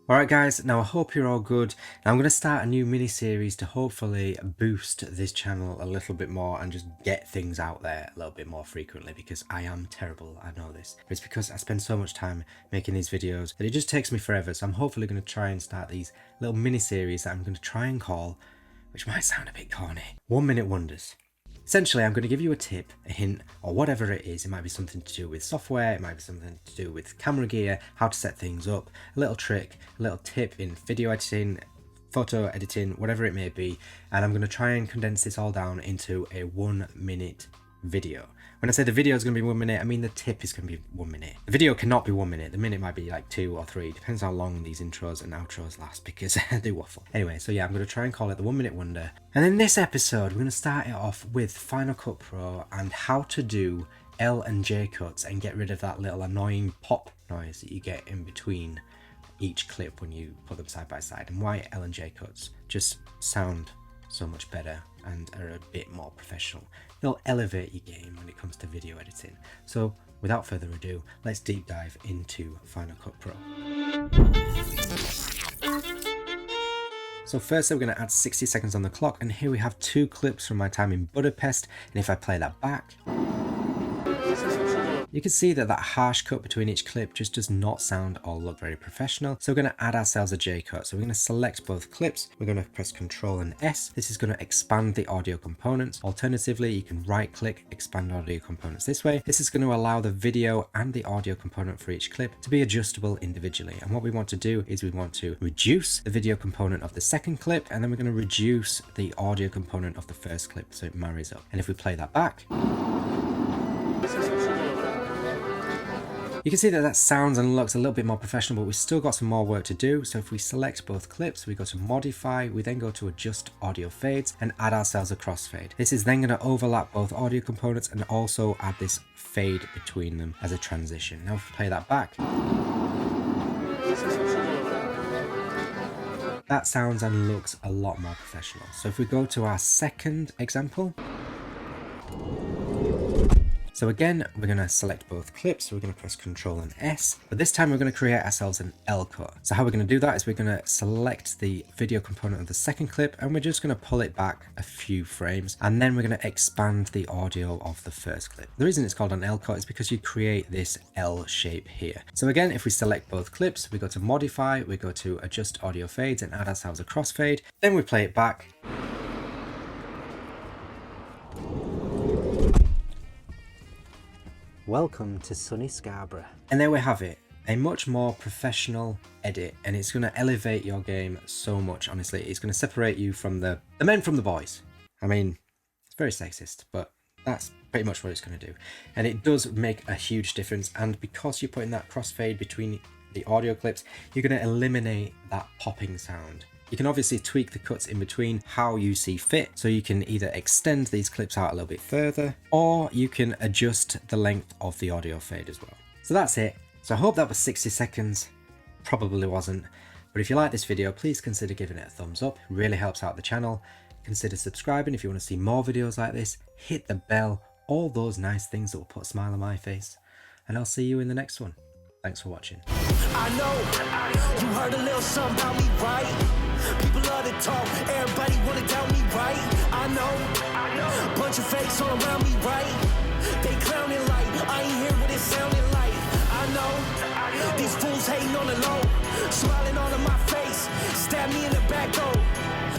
Alright guys, now I hope you're all good. Now I'm going to start a new mini-series to hopefully boost this channel a little bit more and just get things out there a little bit more frequently, because I am terrible, I know this. But it's because I spend so much time making these videos that it just takes me forever, so I'm hopefully going to try and start these little mini-series that I'm going to try and call, which might sound a bit corny, 1 Minute Wonders. Essentially, I'm going to give you a tip, a hint, or whatever it is. It might be something to do with software, it might be something to do with camera gear, how to set things up, a little trick, a little tip in video editing, photo editing, whatever it may be. And I'm going to try and condense this all down into a 1 minute video. When I say the video is going to be 1 minute, I mean the tip is going to be 1 minute. The video cannot be 1 minute. The minute might be like 2 or 3. Depends how long these intros and outros last, because they waffle. Anyway, so yeah, I'm going to try and call it the 1 Minute Wonder. And in this episode, we're going to start it off with Final Cut Pro and how to do L and J cuts and get rid of that little annoying pop noise that you get in between each clip when you put them side by side, and why L and J cuts just sound so much better and are a bit more professional. They'll elevate your game when it comes to video editing. So without further ado, let's deep dive into Final Cut Pro. So first we're going to add 60 seconds on the clock, and here we have 2 clips from my time in Budapest, and if I play that back, you can see that harsh cut between each clip just does not sound or look very professional. So we're going to add ourselves a J cut. So we're going to select both clips. We're going to press Ctrl and S. This is going to expand the audio components. Alternatively, you can right click, expand audio components this way. This is going to allow the video and the audio component for each clip to be adjustable individually. And what we want to do is we want to reduce the video component of the second clip, and then we're going to reduce the audio component of the first clip so it marries up. And if we play that back, you can see that sounds and looks a little bit more professional, but we've still got some more work to do. So if we select both clips, we go to modify, we then go to adjust audio fades and add ourselves a crossfade. This is then going to overlap both audio components and also add this fade between them as a transition. Now if we play that back, that sounds and looks a lot more professional. So if we go to our second example, so again, we're going to select both clips, so we're going to press Ctrl and S, but this time we're going to create ourselves an L cut. So how we're going to do that is we're going to select the video component of the second clip, and we're just going to pull it back a few frames, and then we're going to expand the audio of the first clip. The reason it's called an L cut is because you create this L shape here. So again, if we select both clips, we go to modify, we go to adjust audio fades and add ourselves a crossfade, then we play it back. Welcome to sunny Scarborough. And there we have it, a much more professional edit, and it's going to elevate your game so much, honestly. It's going to separate you from the men from the boys. I mean, it's very sexist, but that's pretty much what it's going to do. And it does make a huge difference, and because you're putting that crossfade between the audio clips, you're going to eliminate that popping sound. You can obviously tweak the cuts in between how you see fit, so you can either extend these clips out a little bit further, or you can adjust the length of the audio fade as well. So that's it. So I hope that was 60 seconds, probably wasn't, but if you like this video, please consider giving it a thumbs up. It really helps out the channel. Consider subscribing if you want to see more videos like this. Hit the bell, all those nice things that will put a smile on my face, and I'll see you in the next one. Thanks for watching. I know you heard a little something about me, right? People love to talk, everybody wanna doubt me, right? I know, bunch of fakes all around me, right? They clowning like, I ain't hear what it sounded like. I know, these fools hating on the low, smiling all in my face, stab me in the back, though.